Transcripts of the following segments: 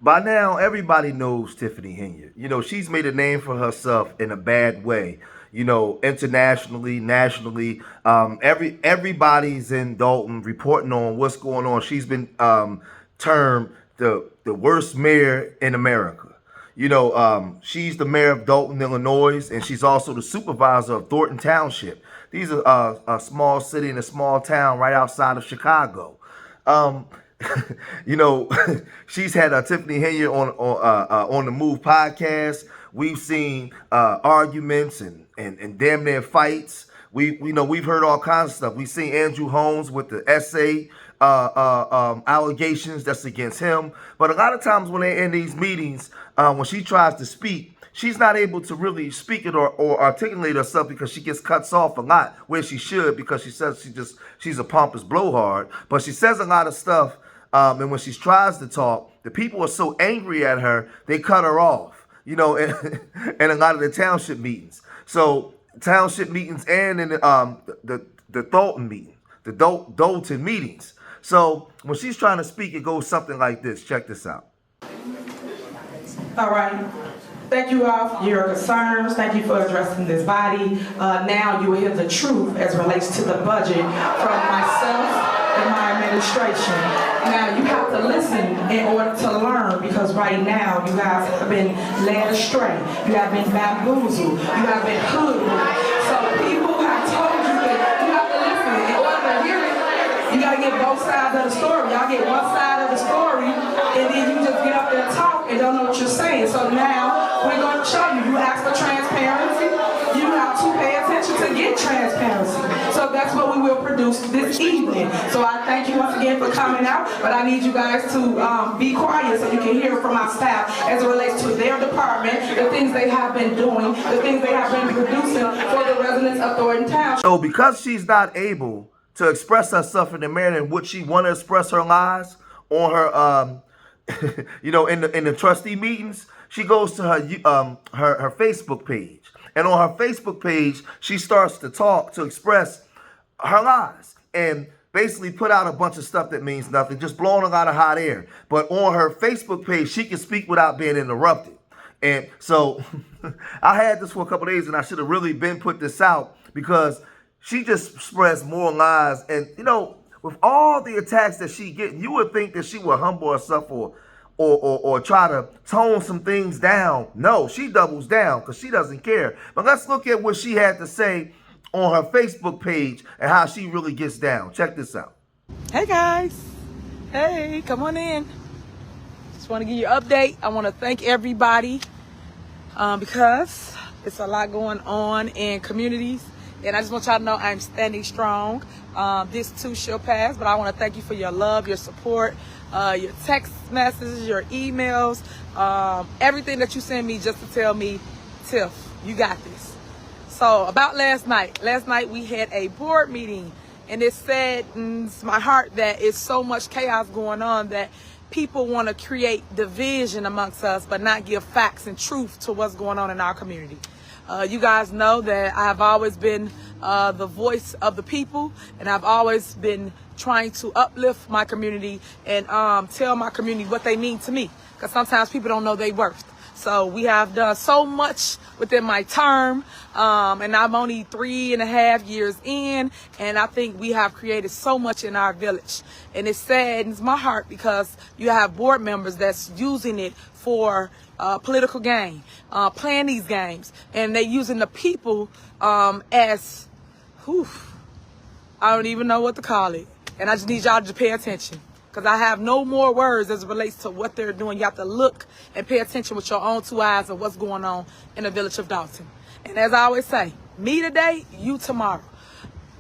By now, everybody knows Tiffany Henyard. You know, she's made a name for herself in a bad way. You know, internationally, nationally, everybody's in Dalton reporting on what's going on. She's been termed the worst mayor in America. You know, she's the mayor of Dalton, Illinois, and she's also the supervisor of Thornton Township. These are a small city and a small town right outside of Chicago. You know, she's had Tiffany Henyard on the Move podcast. We've seen arguments and damn near fights. We've heard all kinds of stuff. We've seen Andrew Holmes with the essay allegations that's against him. But a lot of times when they're in these meetings, when she tries to speak, she's not able to really speak it or articulate herself because she gets cuts off a lot where she should, because she says she's a pompous blowhard. But she says a lot of stuff, and when she tries to talk, the people are so angry at her, they cut her off, you know, in a lot of the township meetings. So township meetings and in the Thornton meeting, the DOLTON meetings. So when she's trying to speak, it goes something like this. Check this out. All right. Thank you all for your concerns. Thank you for addressing this body. Now you will hear the truth as relates to the budget from myself and my administration. Now you have to listen in order to learn, because right now you guys have been led astray. You have been bamboozled. You have been hoodwinked. So people have told you that you have to listen. In order to hear it, you got to get both sides of the story. Y'all get one side of the story, and then you just get up there and talk and don't know what you're saying. So now we're going to show you. You ask for transparency. You have to pay attention to get transparency. So that's what we will produce this evening. So I thank you once again for coming out, but I need you guys to be quiet so you can hear from my staff as it relates to their department, the things they have been doing, the things they have been producing for the residents of Thornton Township. So because she's not able to express herself in the manner in which she want to express her lies on her, you know, in the trustee meetings, she goes to her Facebook page. And on her Facebook page, she starts to talk, to express her lies, and basically put out a bunch of stuff that means nothing, just blowing a lot of hot air. But on her Facebook page, she can speak without being interrupted. And so I had this for a couple of days, and I should have really been put this out, because she just spreads more lies. And, you know, with all the attacks that she gets, you would think that she would humble herself or try to tone some things down. No, she doubles down because she doesn't care. But let's look at what she had to say on her Facebook page and how she really gets down. Check this out. Hey guys. Hey, come on in. Just want to give you an update. I want to thank everybody because it's a lot going on in communities. And I just want y'all to know I'm standing strong. This too shall pass, but I want to thank you for your love, your support, your text messages, your emails, everything that you send me just to tell me, Tiff, you got this. So about last night we had a board meeting, and it saddens my heart that it's so much chaos going on that people want to create division amongst us but not give facts and truth to what's going on in our community. You guys know that I've always been the voice of the people, and I've always been trying to uplift my community and tell my community what they mean to me, because sometimes people don't know their worth. So we have done so much within my term, and I'm only 3.5 years in, and I think we have created so much in our village. And it saddens my heart because you have board members that's using it for political gain, playing these games, and they're using the people as, I don't even know what to call it. And I just need y'all to pay attention, because I have no more words as it relates to what they're doing. You have to look and pay attention with your own 2 eyes of what's going on in the village of Dalton. And as I always say, me today, you tomorrow.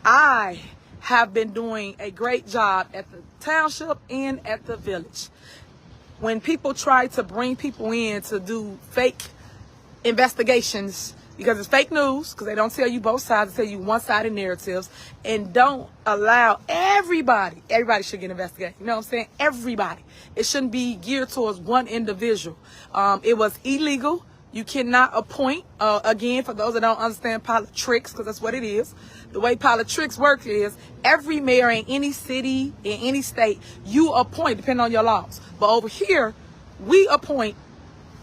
I have been doing a great job at the township and at the village. When people try to bring people in to do fake investigations, because it's fake news, because they don't tell you both sides, they tell you one-sided narratives, and don't allow everybody should get investigated. You know what I'm saying? Everybody. It shouldn't be geared towards one individual. It was illegal. You cannot appoint, again, for those that don't understand politics, because that's what it is. The way politics work is every mayor in any city, in any state, you appoint, depending on your laws. But over here, we appoint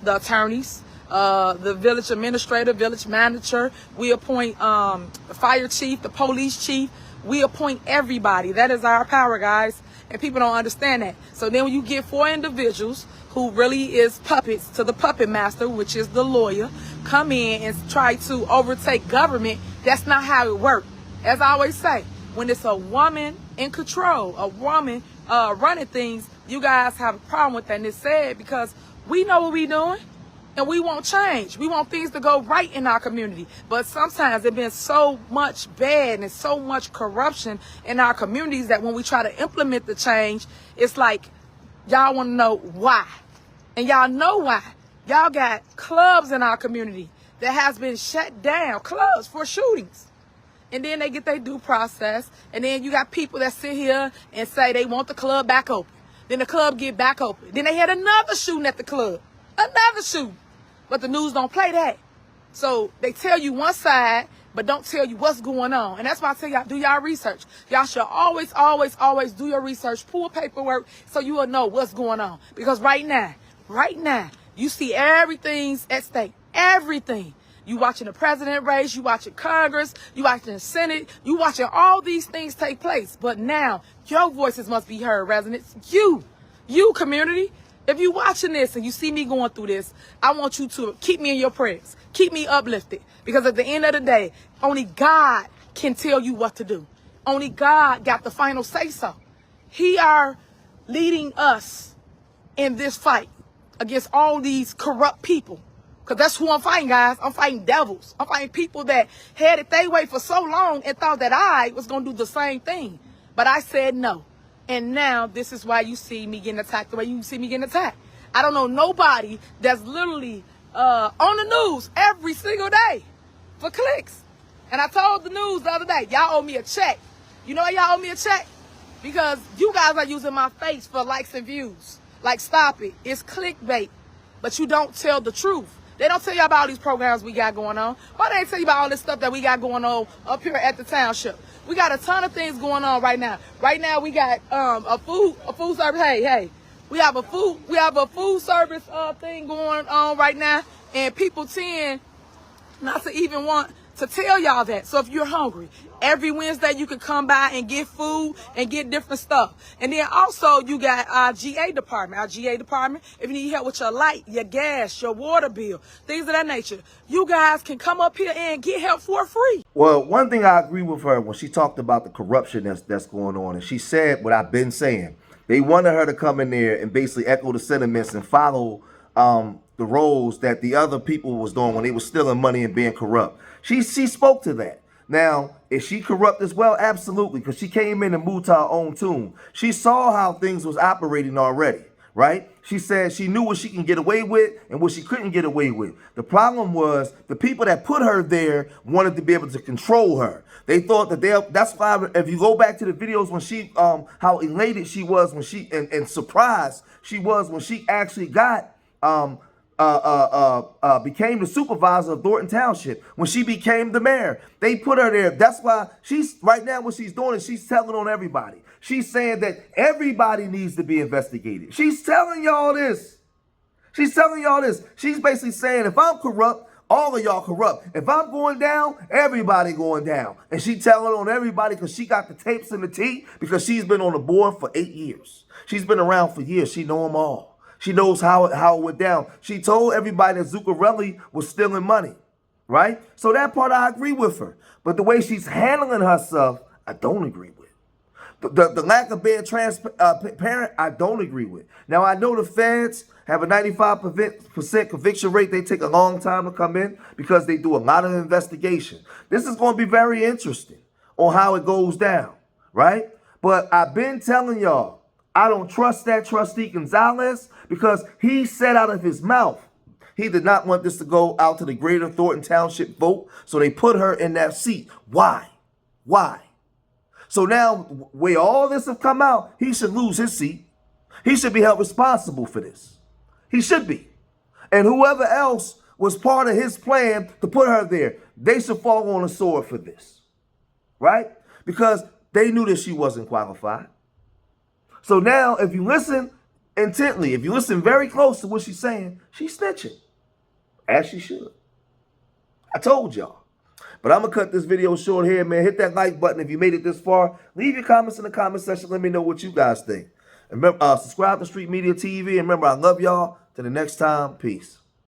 the attorneys, the village administrator, village manager. We appoint the fire chief, the police chief. We appoint everybody. That is our power, guys. And people don't understand that. So then when you get 4 individuals who really is puppets to the puppet master, which is the lawyer, come in and try to overtake government, that's not how it works. As I always say, when it's a woman in control, a woman running things, you guys have a problem with that. And it's sad because we know what we're doing and we want change. We want things to go right in our community. But sometimes there's been so much bad and so much corruption in our communities that when we try to implement the change, it's like y'all want to know why. And y'all know why. Y'all got clubs in our community that has been shut down, clubs for shootings. And then they get their due process. And then you got people that sit here and say they want the club back open. Then the club get back open. Then they had another shooting at the club. Another shooting. But the news don't play that. So they tell you one side, but don't tell you what's going on. And that's why I tell y'all, do y'all research. Y'all should always, always, always do your research. Pull paperwork so you will know what's going on. Because right now, you see everything's at stake. Everything. You watching the president race, you watching Congress, you watching the Senate, you watching all these things take place. But now, your voices must be heard, residents. You community. If you watching this and you see me going through this, I want you to keep me in your prayers. Keep me uplifted. Because at the end of the day, only God can tell you what to do. Only God got the final say-so. He are leading us in this fight against all these corrupt people. Because that's who I'm fighting, guys. I'm fighting devils. I'm fighting people that had it their way for so long and thought that I was going to do the same thing. But I said no. And now this is why you see me getting attacked the way you see me getting attacked. I don't know nobody that's literally on the news every single day for clicks. And I told the news the other day, y'all owe me a check. You know why y'all owe me a check? Because you guys are using my face for likes and views. Like, stop it. It's clickbait. But you don't tell the truth. They don't tell you about all these programs we got going on. Why they tell you about all this stuff that we got going on up here at the township? We got a ton of things going on right now. Right now we got a food service. Hey, we have a food service thing going on right now, and people tend not to even want to tell y'all that. So if you're hungry, every Wednesday you can come by and get food and get different stuff. And then also you got our GA department. Our GA department, if you need help with your light, your gas, your water bill, things of that nature, you guys can come up here and get help for free. Well, one thing I agree with her when she talked about the corruption that's going on, and she said what I've been saying. They wanted her to come in there and basically echo the sentiments and follow the roles that the other people was doing when they were stealing money and being corrupt. She spoke to that. Now, is she corrupt as well? Absolutely, because she came in and moved to her own tune. She saw how things was operating already, right? She said she knew what she can get away with and what she couldn't get away with. The problem was the people that put her there wanted to be able to control her. They thought that that's why if you go back to the videos when she, how elated she was when she, and surprised she was when she actually got, became the supervisor of Thornton Township, when she became the mayor. They put her there. That's why she's right now what she's doing is she's telling on everybody. She's saying that everybody needs to be investigated. She's telling y'all this. She's telling y'all this. She's basically saying if I'm corrupt, all of y'all corrupt. If I'm going down, everybody going down. And she telling on everybody because she got the tapes and the tea because she's been on the board for 8 years. She's been around for years. She know them all. She knows how it went down. She told everybody that Zuccarelli was stealing money, right? So that part I agree with her. But the way she's handling herself, I don't agree with. The lack of being transparent, I don't agree with. Now, I know the feds have a 95% conviction rate. They take a long time to come in because they do a lot of investigation. This is going to be very interesting on how it goes down, right? But I've been telling y'all, I don't trust that trustee Gonzalez because he said out of his mouth he did not want this to go out to the greater Thornton Township vote, so they put her in that seat. Why? So now, where all this have come out, he should lose his seat. He should be held responsible for this. He should be. And whoever else was part of his plan to put her there, they should fall on a sword for this, right? Because they knew that she wasn't qualified. So now, if you listen intently, if you listen very close to what she's saying, she's snitching. As she should. I told y'all. But I'm going to cut this video short here, man. Hit that like button if you made it this far. Leave your comments in the comment section. Let me know what you guys think. And remember, subscribe to Street Media TV. And remember, I love y'all. Till the next time, peace.